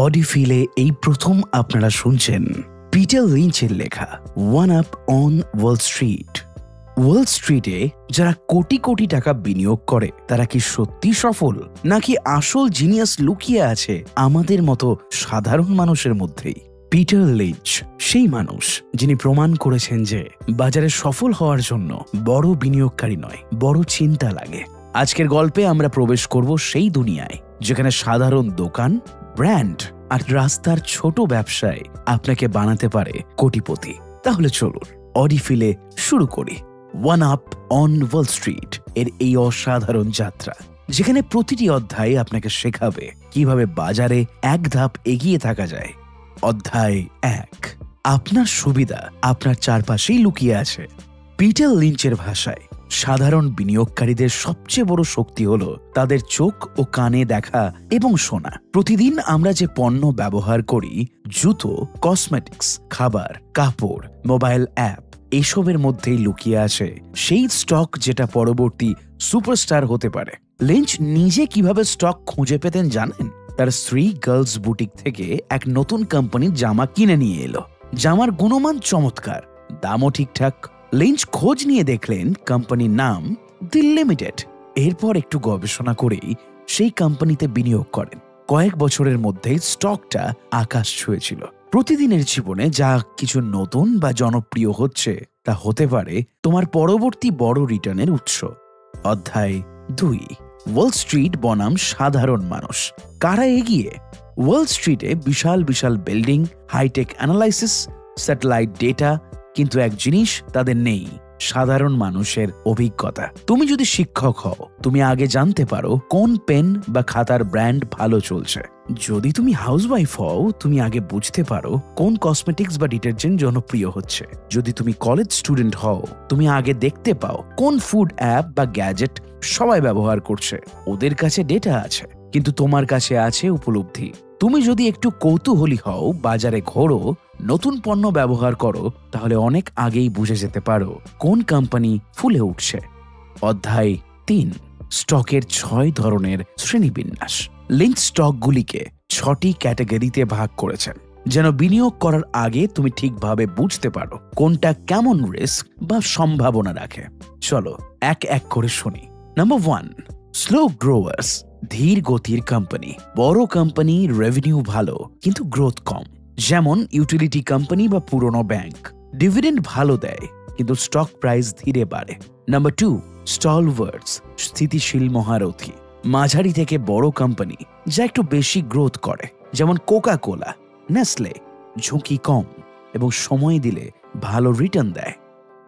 অডিফিলে এই প্রথম আপনারা শুনছেন পিটার লিঞ্চের লেখা one up on wall street. Wall স্ট্রিটে যারা কোটি কোটি টাকা বিনিয়োগ করে তারা কি সত্যি সফল, নাকি আসল জিনিয়াস লুকিয়ে আছে আমাদের মতো সাধারণ মানুষের মধ্যেই? পিটার লিঞ্চ সেই মানুষ যিনি প্রমাণ করেছেন যে বাজারে সফল হওয়ার জন্য বড় বিনিয়োগকারী নয়, বড় চিন্তা লাগে। আজকের গল্পে আমরা প্রবেশ করব সেই দুনিয়ায় যেখানে সাধারণ দোকান, ব্র্যান্ড আর রাস্তার ছোট ব্যবসায় আপনাকে বানাতে পারে কোটিপতি। তাহলে চলুন অডিফিলে শুরু করি one up on wall street এর এই অসাধারণ যাত্রা, যেখানে প্রতিটি অধ্যায় আপনাকে শেখাবে কিভাবে বাজারে এক ধাপ এগিয়ে থাকা যায়। অধ্যায় 1, আপনার সুবিধা আপনার চারপাশেই লুকিয়ে আছে। পিটার লিঞ্চের ভাষায়, সাধারণ বিনিয়োগকারীদের সবচেয়ে বড় শক্তি হলো তাদের চোখ ও কানে দেখা এবং শোনা। প্রতিদিন আমরা যে পণ্য ব্যবহার করি, জুতো, কসমেটিক্স, খাবার, কাপড়, মোবাইল অ্যাপ, এসবের মধ্যেই লুকিয়ে আছে সেই স্টক যেটা পরবর্তী সুপারস্টার হতে পারে। লিঞ্চ নিজে কিভাবে স্টক খুঁজে পেতেন জানেন? তার স্ত্রী গার্লস বুটিক থেকে এক নতুন কোম্পানির জামা কিনে নিয়ে এলো। জামার গুণমান চমৎকার, দামও ঠিকঠাক। লিঞ্চ খোঁজ নিয়ে দেখলেন কোম্পানির নাম দি লিমিটেড। এরপর একটু গবেষণা করেই সেই কোম্পানিতে বিনিয়োগ করেন। কয়েক বছরের মধ্যেই স্টকটা আকাশ ছুঁয়েছিল। প্রতিদিনের জীবনে যা কিছু নতুন বা জনপ্রিয় হচ্ছে তা হতে পারে তোমার পরবর্তী বড় রিটার্নের উৎস। অধ্যায় 2, ওয়াল স্ট্রিট বনাম সাধারণ মানুষ। কারা এগিয়ে? ওয়াল স্ট্রিটে বিশাল বিশাল building, high-tech analysis, satellite data, কিন্তু এক জিনিস তাদের নেই, সাধারণ মানুষের অভিজ্ঞতা। তুমি যদি শিক্ষক হও, তুমি আগে জানতে পারো কোন পেন বা খাতার ব্র্যান্ড ভালো চলছে। যদি তুমি হাউসওয়াইফ হও, তুমি আগে বুঝতে পারো কোন কসমেটিক্স বা ডিটারজেন্ট জনপ্রিয় হচ্ছে। যদি তুমি কলেজ স্টুডেন্ট হও, তুমি আগে দেখতে পাও কোন ফুড অ্যাপ বা গ্যাজেট সবাই ব্যবহার করছে। ওদের কাছে ডেটা আছে, কিন্তু তোমার কাছে আছে উপলব্ধি। তুমি যদি একটু কৌতূহলী হও, বাজারে ঘোরো, নতুন পণ্য ব্যবহার করো, তাহলে অনেক আগেই বুঝে যেতে পারো কোন কোম্পানি ফুলে উঠছে। অধ্যায় 3, স্টকের 6 ধরনের শ্রেণীবিন্যাস। লিঞ্চ স্টকগুলিকে 6টি ক্যাটাগরিতে ভাগ করেছেন, যেন বিনিয়োগ করার আগে তুমি ঠিকভাবে বুঝতে পারো কোনটা কেমন রিস্ক বা সম্ভাবনা রাখে। চলো এক এক করে শুনি। নাম্বার 1, স্লো গ্রোয়ার্স, ধীর গতির কোম্পানি। বড় কোম্পানি, রেভিনিউ ভালো কিন্তু গ্রোথ কম, যেমন ইউটিলিটি কোম্পানি বা পুরনো ব্যাংক। ডিভিডেন্ড ভালো দেয় কিন্তু স্টক প্রাইস ধীরে বাড়ে। নাম্বার 2, স্টলওয়ার্টস, স্থিতিশীল মহারথী। মাঝারি থেকে বড় কোম্পানি যা একটু বেশি গ্রোথ করে, যেমন কোকা কোলা, নেসলে। ঝুঁকি কম এবং সময় দিলে ভালো রিটার্ন দেয়।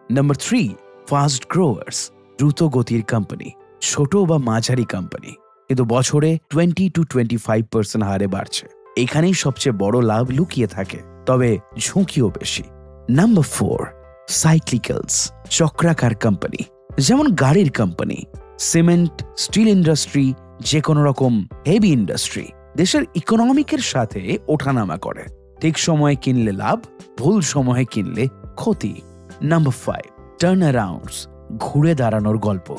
নাম্বার 3, ফাস্ট গ্রোয়ার্স, দ্রুত গতির কোম্পানি। ছোট বা মাঝারি কোম্পানি, কিন্তু বছরে 20-25% হারে বাড়ছে। এখানেই সবচেয়ে বড় লাভ লুকিয়ে থাকে, তবে ঝুঁকিও বেশি। নাম্বার 4, সাইক্লিক্যালস, চক্রাকার কোম্পানি, যেমন গাড়ির কোম্পানি, সিমেন্ট, স্টিল ইন্ডাস্ট্রি, যে কোনো রকম হেভি ইন্ডাস্ট্রি। দেশের ইকোনমিকের সাথে ওঠানামা করে। ঠিক সময়ে কিনলে লাভ, ভুল সময়ে কিনলে ক্ষতি। নাম্বার 5, টার্ন অ্যারাউন্ডস, ঘুরে দাঁড়ানোর গল্প।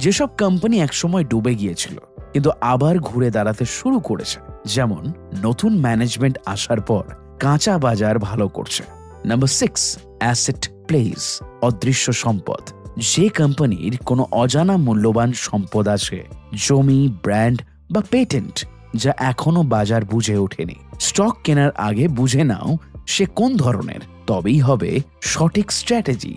যেসব কোম্পানি একসময় ডুবে গিয়েছিল কিন্তু আবার ঘুরে দাঁড়াতে শুরু করেছে, যেমন নতুন ম্যানেজমেন্ট আসার পর কাঁচা বাজার ভালো করছে। নাম্বার 6, অ্যাসেট প্লেস, অদৃশ্য সম্পদ। যে কোম্পানির কোনো অজানা মূল্যবান সম্পদ আছে, জমি, ব্র্যান্ড বা পেটেন্ট, যা এখনো বাজার বুঝে ওঠেনি। স্টক কেনার আগে বুঝে নাও সে কোন ধরনের, তবেই হবে সঠিক স্ট্র্যাটেজি।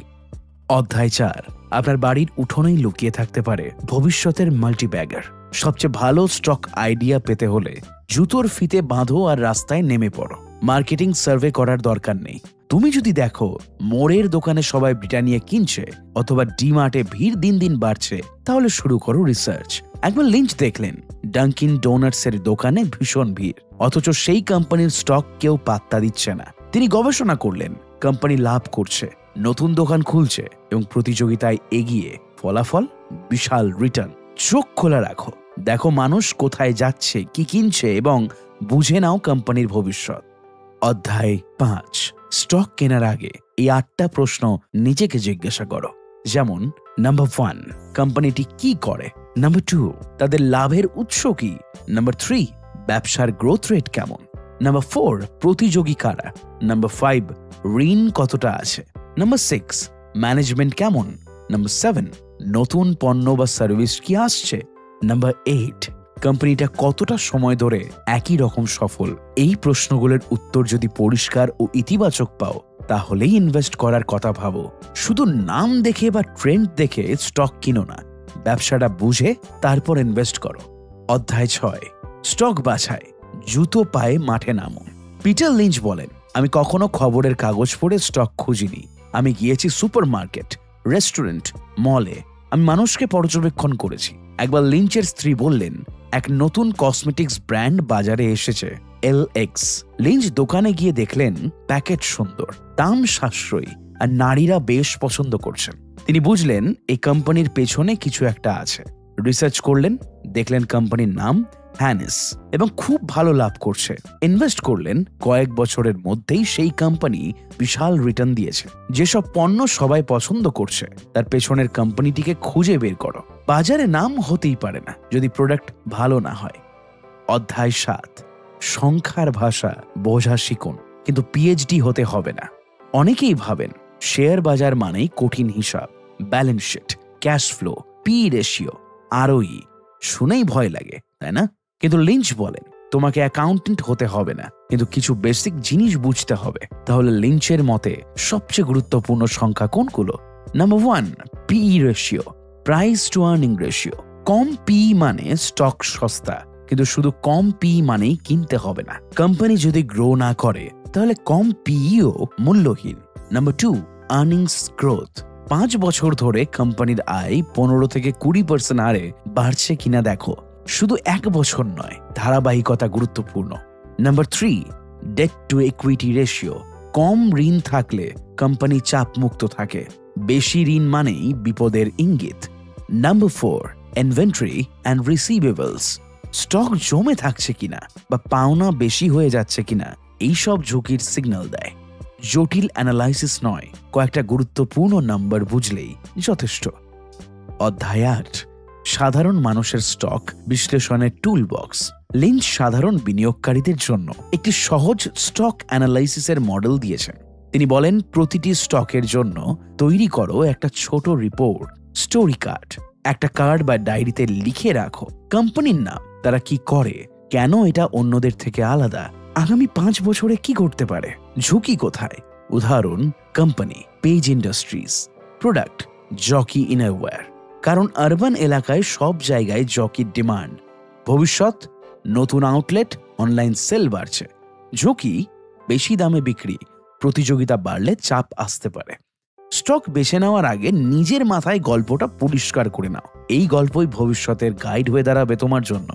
অধ্যায় 4, আপনার বাড়ির উঠোনেই লুকিয়ে থাকতে পারে ভবিষ্যতের মাল্টিব্যাগার। সবচেয়ে ভালো স্টক আইডিয়া পেতে হলে জুতোর ফিতে বাঁধো আর রাস্তায় নেমে পড়ো। মার্কেটিং সার্ভে করার দরকার নেই। তুমি যদি দেখো মোড়ের দোকানে সবাই ব্রিটানিয়া কিনছে অথবা ডিমার্টে ভিড় দিন দিন বাড়ছে, তাহলে শুরু করো রিসার্চ। একবার লিঞ্চ দেখলেন ডাঙ্কিন ডোনাটসের দোকানে ভীষণ ভিড়, অথচ সেই কোম্পানির স্টক কেউ পাত্তা দিচ্ছে না। তিনি গবেষণা করলেন, কোম্পানি লাভ করছে, নতুন দোকান খুলছে এবং প্রতিযোগিতায় এগিয়ে। ফলাফল বিশাল রিটার্ন। চোখ খোলা রাখো, দেখো মানুষ কোথায় যাচ্ছে, কি কিনছে এবং বুঝে নাও কোম্পানির ভবিষ্যৎ। অধ্যায় 5, স্টক কেনার আগে এই 8টা প্রশ্ন নিজেকে জিজ্ঞাসা করো। যেমন নাম্বার 1, কোম্পানিটি কি করে। নাম্বার 2, তাদের লাভের উৎস কি। নাম্বার 3, ব্যবসার গ্রোথ রেট কেমন। নাম্বার 4, প্রতিযোগী কারা। নাম্বার 5, ঋণ কতটা আছে। নাম্বার 6, ম্যানেজমেন্ট কেমন। নাম্বার 7, নতুন পণ্য বা সার্ভিস কি আসছে। নাম্বার 8, কোম্পানিটা কতটা সময় ধরে একই রকম সফল। এই প্রশ্নগুলোর উত্তর যদি পরিষ্কার ও ইতিবাচক পাও, তাহলেই ইনভেস্ট করার কথা ভাবো। শুধু নাম দেখে বা ট্রেন্ড দেখে স্টক কিনো না, ব্যবসাটা বুঝে তারপর ইনভেস্ট করো। অধ্যায় 6, স্টক বাছাই, জুতো পায়ে মাঠে নামো। পিটার লিঞ্চ বলেন, আমি কখনো খবরের কাগজ পড়ে স্টক খুঁজিনি। আমি গিয়েছি সুপারমার্কেট, রেস্টুরেন্ট, মলে। আমি মানুষকে পর্যবেক্ষণ করেছি। একবার লিঞ্চের স্ত্রী বললেন, এক নতুন কসমেটিক্স ব্র্যান্ড বাজারে এসেছে, LX। লিঞ্চ দোকানে গিয়ে দেখলেন প্যাকেট সুন্দর, দাম সাশ্রয়ী, আর নারীরা বেশ পছন্দ করছেন। তিনি বুঝলেন এই কোম্পানির পেছনে কিছু একটা আছে। রিসার্চ করলেন, দেখলেন কোম্পানির নাম হ্যানেস এবং খুব ভালো লাভ করছে। ইনভেস্ট করলেন। কয়েক বছরের মধ্যেই সেই কোম্পানি বিশাল রিটার্ন দিয়েছে। যেসব পণ্য সবাই পছন্দ করছে তার পেছনের কোম্পানিটিকে খুঁজে বের করো। বাজারে নাম হতেই পারে না যদি প্রোডাক্ট ভালো না হয়। অধ্যায় 7, সংখ্যার ভাষা বোঝা শিখুন, কিন্তু PhD হতে হবে না। অনেকেই ভাবেন শেয়ার বাজার মানেই কঠিন হিসাব, balance sheet, cash flow, P ratio, ROE। শুনেই ভয় লাগে, তাই না? কিন্তু লিঞ্চ বলেন, তোমাকে অ্যাকাউন্টেন্ট হতে হবে না, কিন্তু কিছু বেসিক জিনিস বুঝতে হবে। তাহলে লিঞ্চের মতে সবচেয়ে গুরুত্বপূর্ণ সংখ্যা কোনগুলো? Number 1, PE ratio, price two earning ratio. কম PE মানে স্টক সস্তা, কিন্তু শুধু কম PE মানেই কিনতে হবে না। কোম্পানি যদি গ্রো না করে তাহলে কম PEও মূল্যহীন। Number 2, earnings growth. 5 বছর ধরে কোম্পানির আয় 15 থেকে 20% হারে বাড়ছে কিনা দেখো, শুধু 1 বছর নয়, ধারাবাহিকতা গুরুত্বপূর্ণ। Number 3, debt to equity ratio. কম ঋণ থাকলে কোম্পানি চাপ মুক্ত থাকে, বেশি ঋণ মানেই বিপদের ইঙ্গিত। Number 4, inventory and receivables. Stock জমে থাকছে কিনা বা পাওনা বেশি হয়ে যাচ্ছে কিনা, এইসব ঝুঁকির সিগন্যাল দেয়। জটিল অ্যানালাইসিস নয়, কয়েকটা গুরুত্বপূর্ণ নাম্বার বুঝলেই যথেষ্ট। অধ্যায় 8, সাধারণ মানুষের স্টক বিশ্লেষণের টুল বক্স। লিঞ্চ সাধারণ বিনিয়োগকারীদের জন্য একটি সহজ স্টক অ্যানালাইসিসের মডেল দিয়েছেন। তিনি বলেন, প্রতিটি স্টকের জন্য তৈরি করো একটা ছোট রিপোর্ট, স্টোরি কার্ড। একটা কার্ড বা ডায়েরিতে লিখে রাখো কোম্পানির নাম, তারা কি করে, কেন এটা অন্যদের থেকে আলাদা, আগামী 5 বছরে কি করতে পারে, ঝুঁকি কোথায়। উদাহরণ, company page industries, product jockey innerwear. কারণ আরবান এলাকায় সব জায়গায় জকির ডিমান্ড। ভবিষ্যৎ, নতুন আউটলেট, অনলাইন সেল বাড়ছে। ঝুঁকি, বেশি দামে বিক্রি, প্রতিযোগিতা বাড়লে চাপ আসতে পারে। স্টক বেছে নেওয়ার আগে নিজের মাথায় গল্পটা পরিষ্কার করে নাও। এই গল্পই ভবিষ্যতের গাইড হয়ে দাঁড়াবে তোমার জন্য।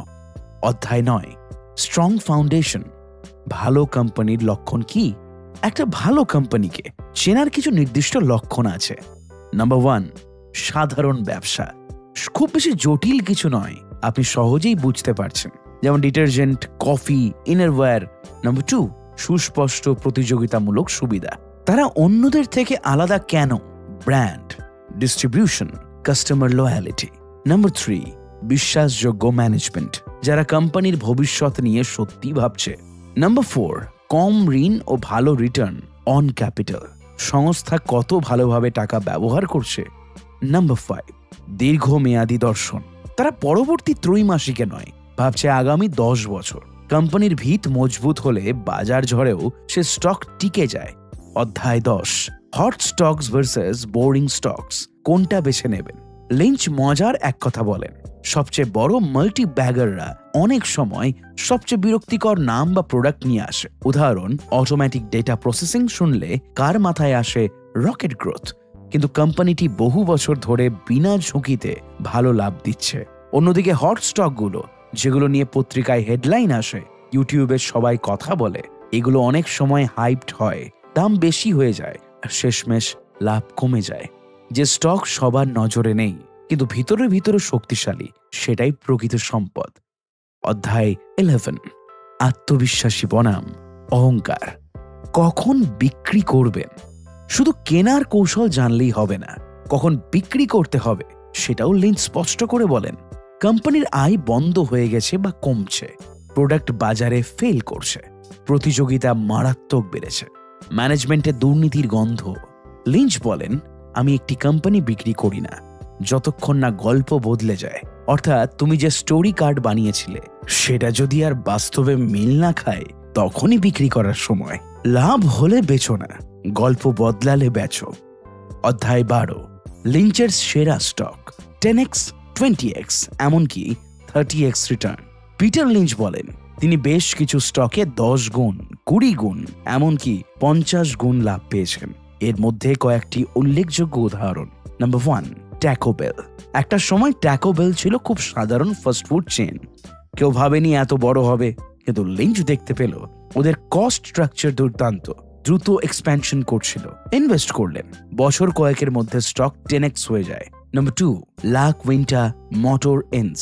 অধ্যায় 9, স্ট্রং ফাউন্ডেশন। ভালো কোম্পানির লক্ষণ কি? একটা ভালো কোম্পানিকে চেনার কিছু নির্দিষ্ট লক্ষণ আছে। নাম্বার 1, সাধারণ ব্যবসা। খুব বেশি জটিল কিছু নয়, আপনি সহজেই বুঝতে পারছেন, যেমন ডিটারজেন্ট, কফি, ইনারওয়্যার। নাম্বার 2, সুস্পষ্ট প্রতিযোগিতামূলক সুবিধা। তারা অন্যদের থেকে আলাদা কেন? Brand, distribution, customer loyalty. Number 3, বিশ্বাসযোগ্য ম্যানেজমেন্ট, যারা কোম্পানির ভবিষ্যৎ নিয়ে সত্যি ভাবছে। নাম্বার 4, কম ঋণ ও ভালো রিটার্ন অন ক্যাপিটাল, সংস্থা কত ভালোভাবে টাকা ব্যবহার করছে। নাম্বার 5, দীর্ঘমেয়াদী দর্শন, তারা পরবর্তী ত্রৈমাসিকে নয়, ভাবছে আগামী 10 বছর। কোম্পানির ভিত মজবুত হলে বাজার ঝড়েও সে স্টক টিকে যায়। অধ্যায় 10, hot stocks versus boring stocks, কোনটা বেছে নেবেন? লিঞ্চ মজার এক কথা বলেন, সবচেয়ে বড় মাল্টি ব্যাগাররা অনেক সময় সবচেয়ে বিরক্তিকর নাম বা প্রোডাক্ট নিয়ে আসে। উদাহরণ, অটোমেটিক ডেটা প্রসেসিং শুনলে কার মাথায় আসে? Rocket growth. কিন্তু কোম্পানিটি বহু বছর ধরে বিনা ঝুঁকিতে ভালো লাভ দিচ্ছে। অন্যদিকে হট স্টকগুলো, যেগুলো নিয়ে পত্রিকায় হেডলাইন আসে, ইউটিউবে সবাই কথা বলে, এগুলো অনেক সময় হাইপড হয়, দাম বেশি হয়ে যায় আর শেষমেশ লাভ কমে যায়। যে স্টক সবার নজরে নেই কিন্তু ভিতরে ভিতরে শক্তিশালী, সেটাই প্রকৃত সম্পদ। অধ্যায় 11, আত্মবিশ্বাসী বনাম অহংকার। কখন বিক্রি করবেন? শুধু কেনার কৌশল জানলেই হবে না, কখন বিক্রি করতে হবে সেটাও লিঞ্চ স্পষ্ট করে বলেন। কোম্পানির আয় বন্ধ হয়ে গেছে বা কমছে, প্রোডাক্ট বাজারে ফেল করছে, প্রতিযোগিতা মারাত্মক বেড়েছে, ম্যানেজমেন্টে দুর্নীতির গন্ধ। লিঞ্চ বলেন, আমি একটি কোম্পানি বিক্রি করি না যতক্ষণ না গল্প বদলে যায়। অর্থাৎ তুমি যে স্টোরি কার্ড বানিয়েছিলে সেটা যদি আর বাস্তবে মিল না খায় তখনই বিক্রি করার সময়। লাভ হলে বেচো না, গল্প বদলালে বেচো। অধ্যায় 12, লিঞ্চের সেরা স্টক, 10x, 20x, এমনকি 30x রিটার্ন। পিটার লিঞ্চ বলেন, তিনি বেশ কিছু স্টকে 10 গুণ, 20 গুণ, এমনকি 50 গুণ লাভ পেয়েছেন। এর মধ্যে কয়েকটি উল্লেখযোগ্য উদাহরণ। Number 1, Taco Bell. একটা সময় ট্যাকো বেল ছিল খুব সাধারণ ফাস্টফুড চেন। কেউ ভাবেনি এত বড় হবে, কিন্তু লিঞ্চ দেখতে পেল ওদের কস্ট স্ট্রাকচার দুর্দান্ত, দ্রুত এক্সপ্যানশন করছিল। ইনভেস্ট করলেন, বছর কয়েকের মধ্যে স্টক 10x হয়ে যায়। নাম্বার 2, লা কুইন্টা মোটর ইনস,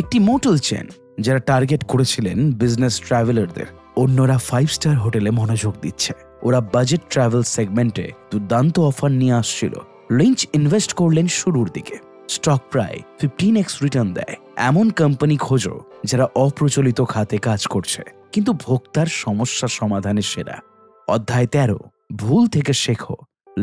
একটি মোটর চেন যারা টার্গেট করেছিলেন বিজনেস ট্রাভেলারদের। অন্যরা 5 স্টার হোটেলে মনোযোগ দিচ্ছে, ওরা বাজেট ট্রাভেল সেগমেন্টে দুর্দান্ত অফার নিয়ে আসছিল। লিঞ্চ ইনভেস্ট করলেন শুরুর দিকে। স্টক প্রায় 15x রিটার্ন দেয়। এমন কোম্পানি খোঁজো যারা অপ্রচলিত খাতে কাজ করছে কিন্তু ভোক্তার সমস্যা সমাধানে সেরা। অধ্যায় 13, ভুল থেকে শেখো।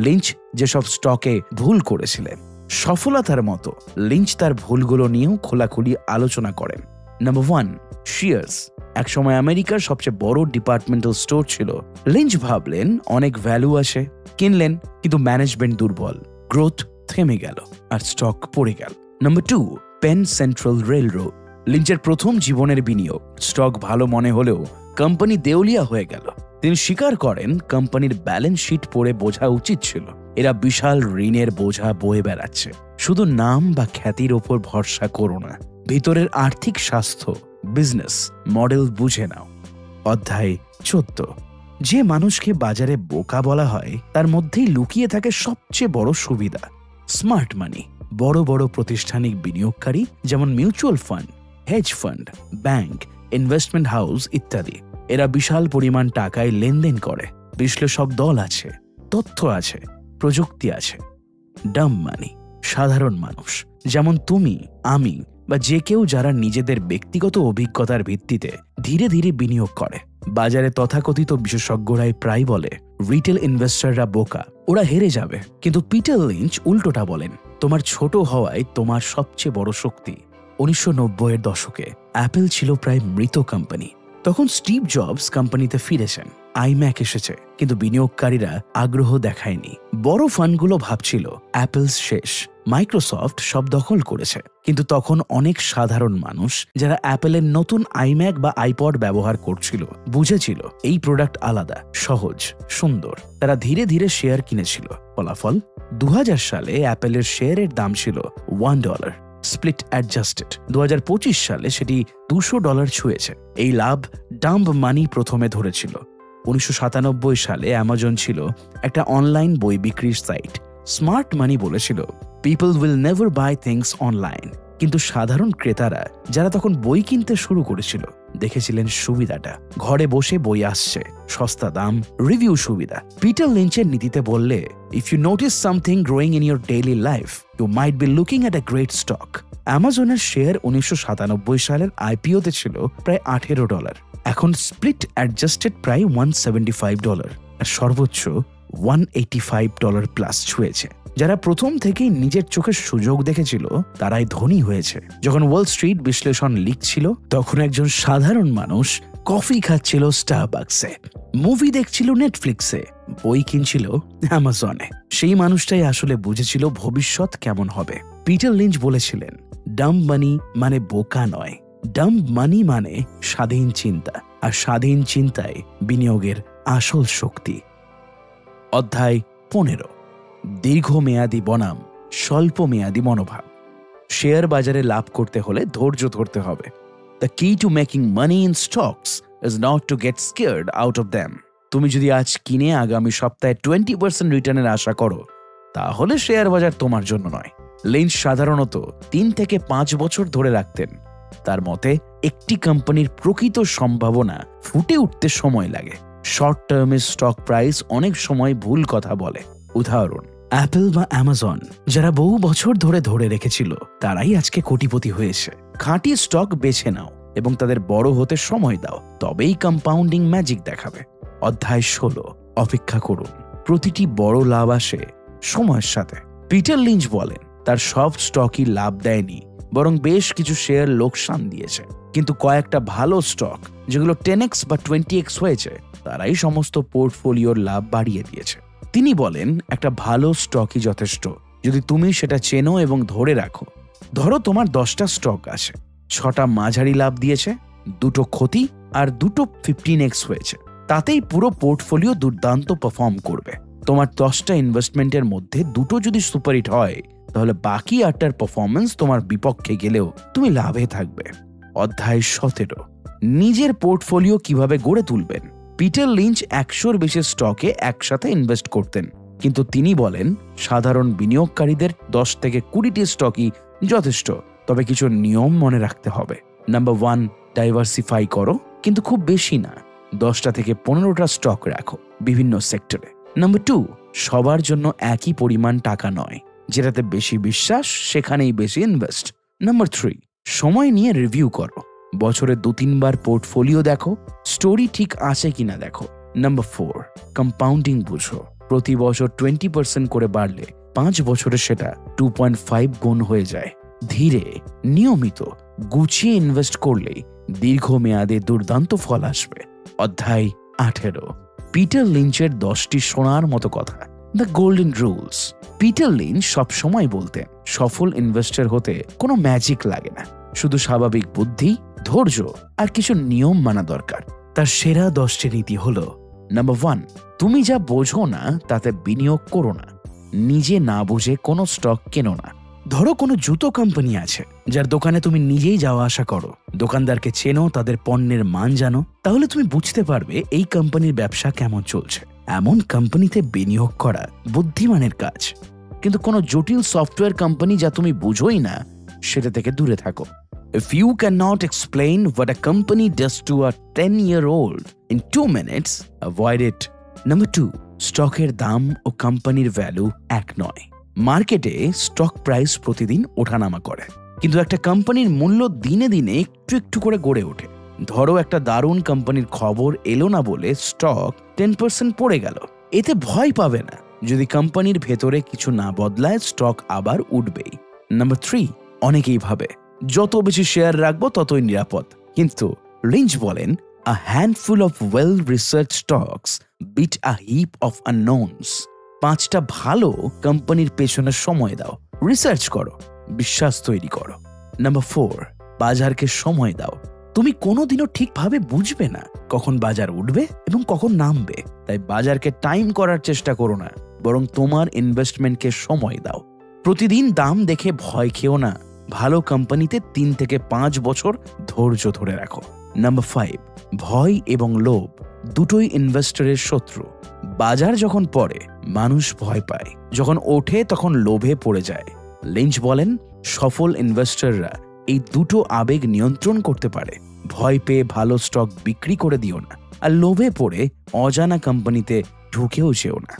লিঞ্চ যেসব স্টকে ভুল করেছিলেন, সফলতার মতো লিঞ্চ তার ভুলগুলো নিয়েও খোলাখুলি আলোচনা করেন। Number 1, shears. একসময় আমেরিকার সবচেয়ে বড় ডিপার্টমেন্টাল স্টোর ছিল। লিঞ্চ ভাবলেন অনেক ভ্যালু আছে, কিনলেন, কিন্তু ম্যানেজমেন্ট দুর্বল, গ্রোথ থেমে গেল আর স্টক পড়ে গেল। Number 2, Penn Central railroad. লিঞ্চের প্রথম জীবনের বিনিয়োগ। স্টক ভালো মনে হলেও কোম্পানি দেউলিয়া হয়ে গেল। তিনি স্বীকার করেন কোম্পানির ব্যালেন্স শিট পড়ে বোঝা উচিত ছিল, এরা বিশাল ঋণের বোঝা বয়ে বেড়াচ্ছে। শুধু নাম বা খ্যাতির ওপর ভরসা করো না, ভিতরের আর্থিক স্বাস্থ্য, বিজনেস মডেল বুঝে নাও। অধ্যায় 14, যে মানুষকে বাজারে বোকা বলা হয় তার মধ্যেই লুকিয়ে থাকে সবচেয়ে বড় সুবিধা। স্মার্ট মানি। বড় বড় প্রতিষ্ঠানিক বিনিয়োগকারী যেমন mutual fund, hedge fund, bank, investment house ইত্যাদি, এরা বিশাল পরিমাণ টাকায় লেনদেন করে। বিশ্লেষক দল আছে, তথ্য আছে, প্রযুক্তি আছে। ডাম মানি। সাধারণ মানুষ যেমন তুমি, আমি বা যে কেউ যারা নিজেদের ব্যক্তিগত অভিজ্ঞতার ভিত্তিতে ধীরে ধীরে বিনিয়োগ করে। বাজারে তথাকথিত বিশেষজ্ঞরাই প্রায় বলে রিটেল ইনভেস্টররা বোকা, ওরা হেরে যাবে। কিন্তু পিটার লিঞ্চ উল্টোটা বলেন, তোমার ছোট হওয়ায় তোমার সবচেয়ে বড় শক্তি। 1990-এর দশকে অ্যাপেল ছিল প্রায় মৃত কোম্পানি। তখন স্টিভ জবস কোম্পানিতে ফিরেছেন, আইম্যাক এসেছে, কিন্তু বিনিয়োগকারীরা আগ্রহ দেখায়নি। বড় ফান্ডগুলো ভাবছিল অ্যাপেল শেষ, মাইক্রোসফট সব দখল করেছে। কিন্তু তখন অনেক সাধারণ মানুষ যারা অ্যাপেলের নতুন আইম্যাক বা আইপড ব্যবহার করছিল বুঝেছিল এই প্রোডাক্ট আলাদা, সহজ, সুন্দর। তারা ধীরে ধীরে শেয়ার কিনেছিল। ফলাফল, 2000 সালে অ্যাপেলের শেয়ারের দাম ছিল $1, স্প্লিট অ্যাডজাস্টেড। 2025 সালে সেটি $200 ছুঁয়েছে। এই লাভ ডাম্প মানি প্রথমে ধরেছিল। 1997 সালে অ্যামাজন ছিল একটা অনলাইন বই বিক্রির সাইট। স্মার্ট মানি বলেছিল people will never by things online. কিন্তু সাধারণ ক্রেতারা যারা তখন বই কিনতে শুরু করেছিল দেখেছিলেন সুবিধাটা, ঘরে বসে বই আসছে, সস্তা দাম, রিভিউ সুবিধা। পিটার লিঞ্চের নীতিতে বললে, if you notice something growing in your daily life you might be looking at a great stock. অ্যামাজনের শেয়ার 1997 সালের আইপিওতে ছিল প্রায় $18, এখন স্প্লিট অ্যাডজাস্টেড প্রায় $175 আর সর্বোচ্চ $185 প্লাস ছুঁয়েছে। যারা প্রথম থেকেই নিজের চোখের সুযোগ দেখেছিল তারাই ধনী হয়েছে। যখন ওয়াল স্ট্রিট বিশ্লেষণ লিখছিল তখন একজন সাধারণ মানুষ কফি খাচ্ছিল স্টারবাকসে, মুভি দেখছিল নেটফ্লিক্সে, বই কিনছিল অ্যামাজনে। সেই মানুষটাই আসলে বুঝেছিল ভবিষ্যৎ কেমন হবে। পিটার লিঞ্চ বলেছিলেন, ডাম্প মানি মানে বোকা নয়, ডাম্প মানি মানে স্বাধীন চিন্তা, আর স্বাধীন চিন্তায় বিনিয়োগের আসল শক্তি। অধ্যায় 15, দীর্ঘমেয়াদী বনাম স্বল্প মেয়াদী মনোভাব। শেয়ার বাজারে লাভ করতে হলে ধৈর্য ধরতে হবে। দ্য কি two making money in stocks is not to get scared out of them. তুমি যদি আজ কিনে আগামী সপ্তাহে 20% রিটার্নের আশা করো তাহলে শেয়ার বাজার তোমার জন্য নয়। লিঞ্চ সাধারণত 3 থেকে 5 বছর ধরে রাখতেন। তার মতে একটি কোম্পানির প্রকৃত সম্ভাবনা ফুটে উঠতে সময় লাগে। শর্ট টার্মের স্টক প্রাইস অনেক সময় ভুল কথা বলে। উদাহরণ, অ্যাপেল বা অ্যামাজন যারা বহু বছর ধরে রেখেছিল তারাই আজকে কোটিপতি হয়েছে। খাঁটি স্টক বেছে নাও, এবং তাদের বড় হতে সময় দাও, তবেই কম্পাউন্ডিং ম্যাজিক দেখাবে। অধ্যায় 16, অপেক্ষা করুন। প্রতিটি বড় লাভ আসে সময়ের সাথে। পিটার লিঞ্চ বলেন তার সব স্টকই লাভ দেয়নি, বরং বেশ কিছু শেয়ার লোকসান দিয়েছে। কিন্তু কয়েকটা ভালো স্টক যেগুলো 10x বা 20x হয়েছে, তারাই সমস্ত পোর্টফোলিওর লাভ বাড়িয়ে দিয়েছে। তিনি বলেন একটা ভালো স্টকই যথেষ্ট যদি তুমি সেটা চেনো এবং ধরে রাখো। ধরো তোমার 10টা স্টক আছে, 6টা মাঝারি লাভ দিয়েছে, 2টো ক্ষতি আর 2টো 15x হয়েছে। তাতেই পুরো পোর্টফোলিও দুর্দান্ত পারফর্ম করবে। তোমার 10টা ইনভেস্টমেন্টের মধ্যে 2টো যদি সুপারহিট হয়, তাহলে বাকি 8টার পারফরমেন্স তোমার বিপক্ষে গেলেও তুমি লাভে থাকবে। অধ্যায় 17, নিজের পোর্টফোলিও কিভাবে গড়ে তুলবেন। পিটার লিঞ্চ 100-র বেশি স্টকে একসাথে ইনভেস্ট করতেন, কিন্তু তিনি বলেন সাধারণ বিনিয়োগকারীদের 10 থেকে 20টি স্টকই যথেষ্ট, তবে কিছু নিয়ম মনে রাখতে হবে। নাম্বার 1, ডাইভার্সিফাই করো, কিন্তু খুব বেশি না। 10টা থেকে 15টা স্টক রাখো বিভিন্ন সেক্টরে। নাম্বার 2, সবার জন্য একই পরিমাণ টাকা নয়, যেটাতে বেশি বিশ্বাস সেখানেই বেশি ইনভেস্ট। নাম্বার 3, সময় নিয়ে রিভিউ করো, বছরে 2-3 বার পোর্টফোলিও দেখো, স্টোরি ঠিক আছে কিনা দেখো। নাম্বার 4, কম্পাউন্ডিং বুঝো, প্রতি বছর 20% করে বাড়লে 5 বছরে সেটা 2.5 গুণ হয়ে যায়। ধীরে নিয়মিত গুছিয়ে ইনভেস্ট করলে দীর্ঘমেয়াদে দুর্দান্ত ফল আসবে। অধ্যায় 18, পিটার লিঞ্চের 10টি শোনার মতো কথা, the golden rules. Peter Lynch সবসময় বলতেন সফল ইনভেস্টর হতে কোনো ম্যাজিক লাগে না, শুধু স্বাভাবিক বুদ্ধি, ধৈর্য আর কিছু নিয়ম মানা দরকার। তার সেরা 10টি নীতি হলো, নাম্বার 1, তুমি যা বোঝো না তাতে বিনিয়োগ করো না। নিজে না বুঝে কোনো স্টক কেনো না। ধরো কোনো জুতো কোম্পানি আছে যার দোকানে তুমি নিজেই যাওয়া আসা করো, দোকানদারকে চেনো, তাদের পণ্যের মান জানো, তাহলে তুমি বুঝতে পারবে এই কোম্পানির ব্যবসা কেমন চলছে। এমন কোম্পানিতে বিনিয়োগ করা বুদ্ধিমানের কাজ। কিন্তু কোনো জটিল সফটওয়্যার কোম্পানি যা তুমি বুঝোই না, সেটা থেকে দূরে থাকো। If you cannot explain what a company does to a 10-year-old in 2 minutes, avoid it. Number 2, স্টকের দাম ও কোম্পানির ভ্যালু এক নয়। মার্কেটে স্টক প্রাইস প্রতিদিন ওঠানামা করে, কিন্তু একটা কোম্পানির মূল্য দিনে দিনে একটু একটু করে গড়ে ওঠে। ধরো একটা দারুণ কোম্পানির খবর এলো না বলে স্টক 10% পড়ে গেল, এতে ভয় পাবে না। যদি কোম্পানির ভেতরে কিছু না বদলায়, স্টক আবার উঠবেই। নাম্বার 3, অনেকেই ভাবে যত বেশি শেয়ার রাখবো ততই নিরাপদ, কিন্তু লিঞ্চ বলেন a handful of well-researched stocks beat a heap of unknowns. 5টা ভালো কোম্পানির পেছনে সময় দাও, রিসার্চ করো, বিশ্বাস তৈরি করো। নাম্বার 4, বাজারকে সময় দাও। তুমি কোনোদিনও ঠিকভাবে বুঝবে না কখন বাজার উঠবে এবং কখন নামবে, তাই বাজারকে টাইম করার চেষ্টা করো না, বরং তোমার ইনভেস্টমেন্টকে সময় দাও। প্রতিদিন দাম দেখে ভয় খেও না, ভালো কোম্পানিতে 3 থেকে 5 বছর ধৈর্য ধরে রাখো। নাম্বার 5, ভয় এবং লোভ দুটোই ইনভেস্টরের শত্রু। বাজার যখন পড়ে মানুষ ভয় পায়, যখন ওঠে তখন লোভে পড়ে যায়। লিঞ্চ বলেন সফল ইনভেস্টররা এই দুটো আবেগ নিয়ন্ত্রণ করতে পারে। ভয় পেয়ে ভালো স্টক বিক্রি করে দিও না, আর লোভে পড়ে অজানা কোম্পানিতে ঢুকেও যেও না।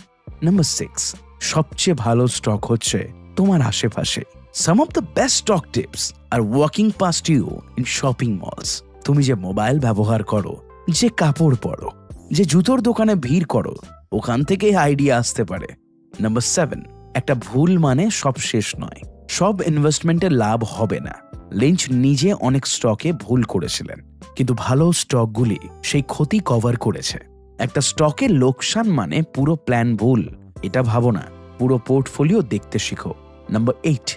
নাম্বার 6, সবচেয়ে ভালো স্টক হচ্ছে তোমার আশেপাশে। Some of the best stock tips are walking past you in shopping malls. তুমি যে মোবাইল ব্যবহার করো, যে কাপড় পরো, যে জুতোর দোকানে ভিড় করো, ওখান থেকে আইডিয়া আসতে পারে। নাম্বার 7, একটা ভুল মানে সব শেষ নয়। সব ইনভেস্টমেন্টে লাভ হবে না। লিঞ্চ নিজে অনেক স্টকে ভুল করেছিলেন, কিন্তু ভালো স্টকগুলি সেই ক্ষতি কভার করেছে। একটা স্টকে লোকসান মানে পুরো প্ল্যান ভুল, এটা ভাবো না, পুরো পোর্টফোলিও দেখতে শিখো। নাম্বার 8,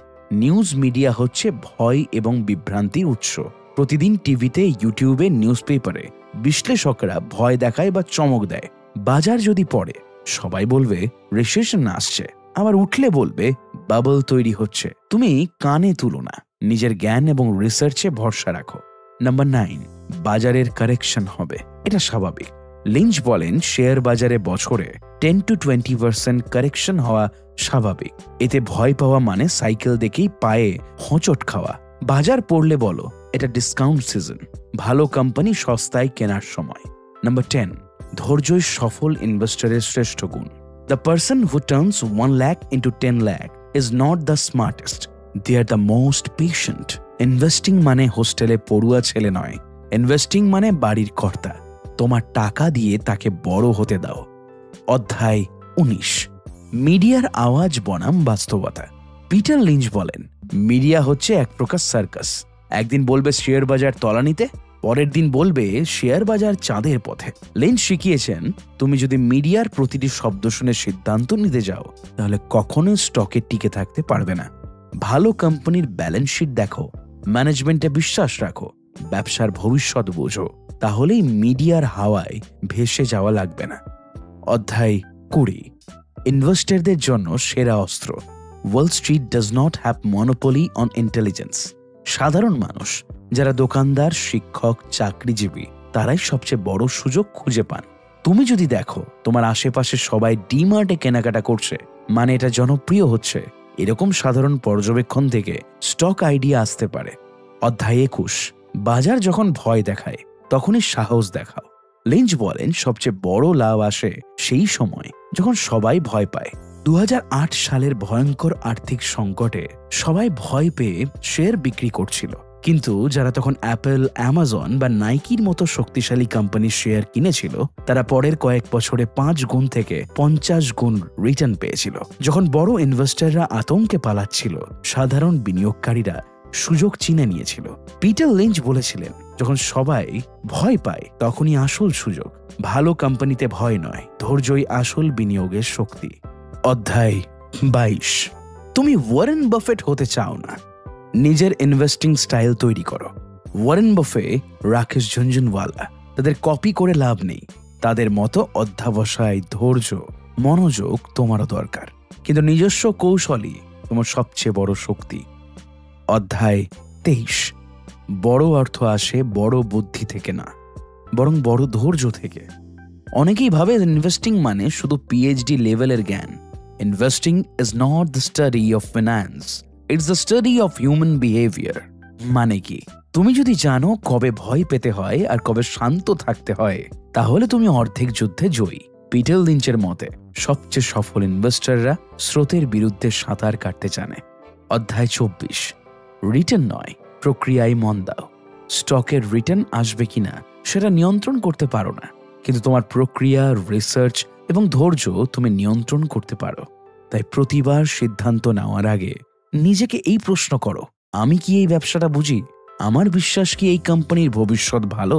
নিউজ মিডিয়া হচ্ছে ভয় এবং বিভ্রান্তির উৎস। প্রতিদিন টিভিতে, ইউটিউবে, নিউজ পেপারে বিশ্লেষকরা ভয় দেখায় বা চমক দেয়। বাজার যদি পড়ে সবাই বলবে রিসেশন আসছে, আবার উঠলে বলবে বাবল তৈরি হচ্ছে। তুমি কানে তুলো না, নিজের জ্ঞান এবং রিসার্চে ভরসা রাখো। নাম্বার 9, বাজারের কারেকশন হবে, এটা স্বাভাবিক। লিঞ্চ বলেন শেয়ার বাজারে বছরে 10 to 20% কারেকশন হওয়া স্বাভাবিক। এতে ভয় পাওয়া মানে সাইকেল দেখেই পায়ে হোঁচট খাওয়া। বাজার পড়লে বলো এটা ডিসকাউন্ট সিজন, ভালো কোম্পানি সস্তায় কেনার সময়। নাম্বার 10, ধৈর্যই সফল ইনভেস্টরের শ্রেষ্ঠ গুণ। The person who turns 1 lakh into 10 lakh is not the smartest. They are the most patient. Investing মানে হোস্টেলে পড়ুয়া ছেলে নয়, ইনভেস্টিং মানে বাড়ির কর্তা। তোমার টাকা দিয়ে তাকে বড় হতে দাও। অধ্যায় 19, মিডিয়ার আওয়াজ বনাম বাস্তবতা। পিটার লিঞ্চ বলেন, মিডিয়া হচ্ছে এক প্রকার সার্কাস। একদিন বলবে শেয়ার বাজার তলানিতে, পরের দিন বলবে শেয়ার বাজার চাঁদের পথে। লিঞ্চ শিখিয়েছেন, তুমি যদি মিডিয়ার প্রতিটি শব্দ শুনে সিদ্ধান্ত নিতে যাও তাহলে কখনোই স্টকে টিকে থাকতে পারবে না। ভালো কোম্পানির ব্যালেন্স শিট দেখো, ম্যানেজমেন্টে বিশ্বাস রাখো, ব্যবসার ভবিষ্যৎ বোঝো, তাহলেই মিডিয়ার হাওয়ায় ভেসে যাওয়া লাগবে না। অধ্যায় 20, ইনভেস্টরদের জন্য সেরা অস্ত্র। Wall Street does not have monopoly on intelligence. সাধারণ মানুষ, যারা দোকানদার, শিক্ষক, চাকরিজীবী, তারাই সবচেয়ে বড় সুযোগ খুঁজে পান। তুমি যদি দেখো তোমার আশেপাশে সবাই ডিমার্টে কেনাকাটা করছে, মানে এটা জনপ্রিয় হচ্ছে, এরকম সাধারণ পর্যবেক্ষণ থেকে স্টক আইডিয়া আসতে পারে। অধ্যায় 21, বাজার যখন ভয় দেখায় তখনই সাহস দেখাও। লিঞ্চ বলেন, সবচেয়ে বড় লাভ আসে সেই সময় যখন সবাই ভয় পায়। 2008 সালের ভয়ঙ্কর আর্থিক সংকটে সবাই ভয় পেয়ে শেয়ার বিক্রি করছিল, কিন্তু যারা তখন অ্যাপল, অ্যামাজন বা নাইকির মতো শক্তিশালী কোম্পানির শেয়ার কিনেছিল, তারা পরের কয়েক বছরে 5 গুণ থেকে 50 গুণ রিটার্ন পেয়েছিল। যখন বড় ইনভেস্টররা আতঙ্কে পালাচ্ছিল, সাধারণ বিনিয়োগকারীরা সুযোগ চিনে নিয়েছিল। পিটার লিঞ্চ বলেছিলেন, যখন সবাই ভয় পায় তখনই আসল সুযোগ। ভালো কোম্পানিতে ভয় নয়, ধৈর্যই আসল বিনিয়োগের শক্তি। অধ্যায় 22, তুমি ওয়ারেন বাফেট হতে চাও না, নিজের ইনভেস্টিং স্টাইল তৈরি করো। ওয়ারেন বাফে, রাকেশ ঝুনঝুনওয়ালা, তাদের কপি করে লাভ নেই। তাদের মতো অধ্যাবসায়, ধৈর্য, মনোযোগ তোমারও দরকার, কিন্তু নিজস্ব কৌশলই তোমার সবচেয়ে বড় শক্তি। অধ্যায় 23, বড় অর্থ আসে বড় বুদ্ধি থেকে না, বরং বড় ধৈর্য থেকে। অনেকেই ভাবে ইনভেস্টিং মানে শুধু পিএইচডি লেভেলের জ্ঞান। Investing is not the study of finance, it's the study of human behaviour. মানে কি, তুমি যদি জানো কবে ভয় পেতে হয় আর কবে শান্ত থাকতে হয়, তাহলে তুমি অর্ধেক যুদ্ধে জয়ী। পিটার লিঞ্চের মতে সবচেয়ে সফল ইনভেস্টররা স্রোতের বিরুদ্ধে সাঁতার কাটতে জানে। অধ্যায় 24, রিটার্ন নয়, প্রক্রিয়ায় মন দাও। স্টকের রিটার্ন আসবে কিনা সেটা নিয়ন্ত্রণ করতে পারো না, কিন্তু তোমার প্রক্রিয়া, রিসার্চ এবং ধৈর্য তুমি নিয়ন্ত্রণ করতে পারো। তাই প্রতিবার সিদ্ধান্ত নেওয়ার আগে নিজেকে এই প্রশ্ন করো, আমি কি এই ব্যবসাটা বুঝি? আমার বিশ্বাস কি এই কোম্পানির ভবিষ্যৎ ভালো?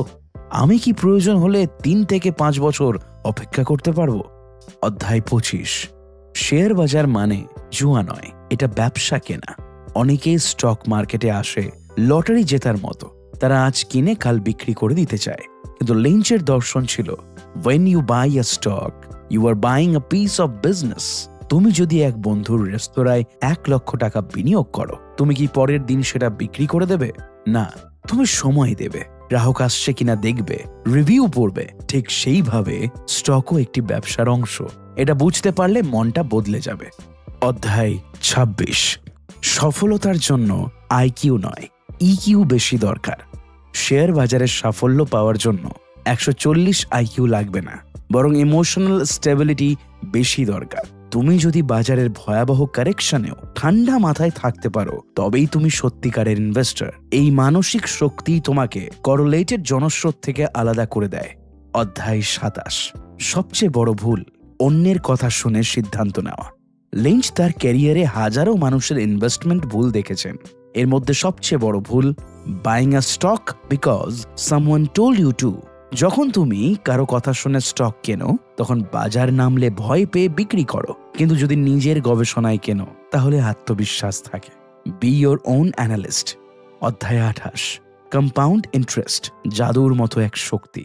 আমি কি প্রয়োজন হলে 3 থেকে 5 বছর অপেক্ষা করতে পারবো? অধ্যায় 25, শেয়ার বাজার মানে জুয়া নয়, এটা ব্যবসা কেনা। অনেকেই স্টক মার্কেটে আসে লটারি জেতার মতো, তারা আজ কিনে কাল বিক্রি করে দিতে চায়। কিন্তু লিঞ্চের দর্শন ছিল, when you buy a stock, you are buying a piece of business. তুমি যদি এক বন্ধুর রেস্তোরাঁয় 1 লক্ষ টাকা বিনিয়োগ করো, তুমি কি পরের দিন সেটা বিক্রি করে দেবে? না, তুমি সময় দেবে, গ্রাহক আসছে কিনা দেখবে, রিভিউ পড়বে। ঠিক সেইভাবে স্টকও একটি ব্যবসার অংশ। এটা বুঝতে পারলে মনটা বদলে যাবে। অধ্যায় 26, সফলতার জন্য আইকিউ নয়, ইকিউ বেশি দরকার। শেয়ার বাজারের সাফল্য পাওয়ার জন্য 140 আইকিউ লাগবে না, বরং ইমোশনাল স্টেবিলিটি বেশি দরকার। তুমি যদি বাজারের ভয়াবহ কারেকশনেও ঠান্ডা মাথায় থাকতে পারো, তবেই তুমি সত্যিকারের ইনভেস্টর। এই মানসিক শক্তি তোমাকে করলেটেড জনস্রোত থেকে আলাদা করে দেয়। অধ্যায় 27, সবচেয়ে বড় ভুল, অন্যের কথা শুনে সিদ্ধান্ত নেওয়া। লিঞ্চ তার ক্যারিয়ারে হাজারো মানুষের ইনভেস্টমেন্ট ভুল দেখেছেন। এর মধ্যে সবচেয়ে বড় ভুল, buying a stock because someone told you to. যখন তুমি কারো কথা শুনে স্টক কেনো, তখন বাজার নামলে ভয় পেয়ে বিক্রি করো, কিন্তু যদি নিজের গবেষণায় কেনো তাহলে আত্মবিশ্বাস থাকে। B your own analyst. অধ্যায় 28, কম্পাউন্ড ইন্টারেস্ট জাদুর মতো এক শক্তি।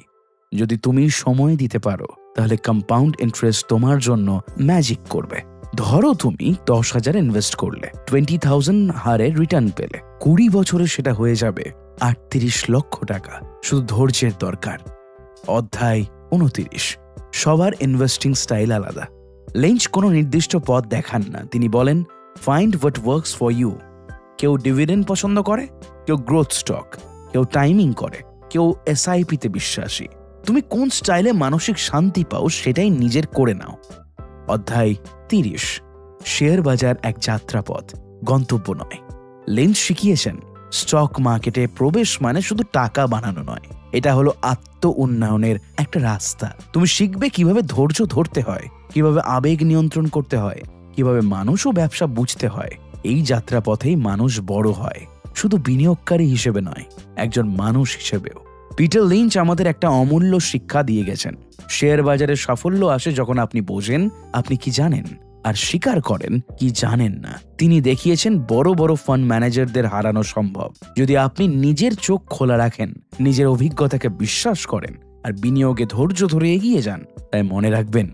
যদি তুমি সময় দিতে পারো তাহলে কম্পাউন্ড ইন্টারেস্ট তোমার জন্য ম্যাজিক করবে। ধরো তুমি 10,000 ইনভেস্ট করলে, 20,000 হারে রিটার্ন পেলে, 20 বছরে সেটা হয়ে যাবে 38 লক্ষ টাকা। শুধু ধৈর্যের দরকার। অধ্যায় 29, সবার ইনভেস্টিং স্টাইল আলাদা। লিঞ্চ কোনো নির্দিষ্ট পথ দেখান না, তিনি বলেন, find what works for you. কেউ ডিভিডেন্ড পছন্দ করে, কেউ গ্রোথ স্টক, কেউ টাইমিং করে, কেউ এসআইপিতে বিশ্বাসী। তুমি কোন স্টাইলে মানসিক শান্তি পাও সেটাই নিজের করে নাও। অধ্যায় 30, শেয়ার বাজার এক যাত্রাপথ, গন্তব্য নয়। লিঞ্চ শিখিয়েছেন, স্টক মার্কেটে প্রবেশ মানে শুধু টাকা বানানো নয়, এটা হলো আত্ম উন্নয়নের একটা রাস্তা। তুমি শিখবে কিভাবে ধৈর্য ধরতে হয়, কিভাবে আবেগ নিয়ন্ত্রণ করতে হয়, কিভাবে মানুষ ও ব্যবসা বুঝতে হয়। এই যাত্রাপথেই মানুষ বড় হয়, শুধু বিনিয়োগকারী হিসেবে নয়, একজন মানুষ হিসেবেও। পিটার লিঞ্চ আমাদের একটা অমূল্য শিক্ষা দিয়ে গেছেন। শেয়ার বাজারে সাফল্য আসে যখন আপনি বোঝেন আপনি কি জানেন আর স্বীকার করেন কি জানেন না। তিনি দেখিয়েছেন বড় বড় ফান্ড ম্যানেজারদের হারানো সম্ভব যদি আপনি নিজের চোখ খোলা রাখেন, নিজের অভিজ্ঞতাকে বিশ্বাস করেন আর বিনিয়োগে ধৈর্য ধরে এগিয়ে যান। তাই মনে রাখবেন,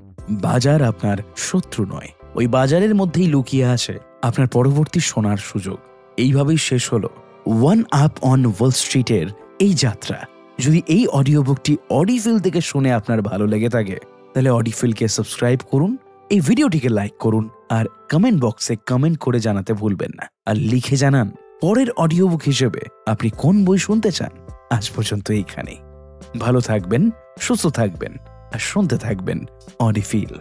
বাজার আপনার শত্রু নয়, ওই বাজারের মধ্যেই লুকিয়ে আছে আপনার পরবর্তী সোনার সুযোগ। এইভাবেই শেষ হলো ওয়ান আপ অন ওয়াল স্ট্রিটের এই যাত্রা। যদি এই অডিও বুকটি অডিফিল থেকে শুনে আপনার ভালো লেগে থাকে, তাহলে অডিফিলকে সাবস্ক্রাইব করুন, এই ভিডিওটিকে লাইক করুন আর কমেন্ট বক্সে কমেন্ট করে জানাতে ভুলবেন না। আর লিখে জানান পরের অডিও বুক হিসেবে আপনি কোন বই শুনতে চান। আজ পর্যন্ত এইখানেই। ভালো থাকবেন, সুস্থ থাকবেন আর শুনতে থাকবেন অডিফিল।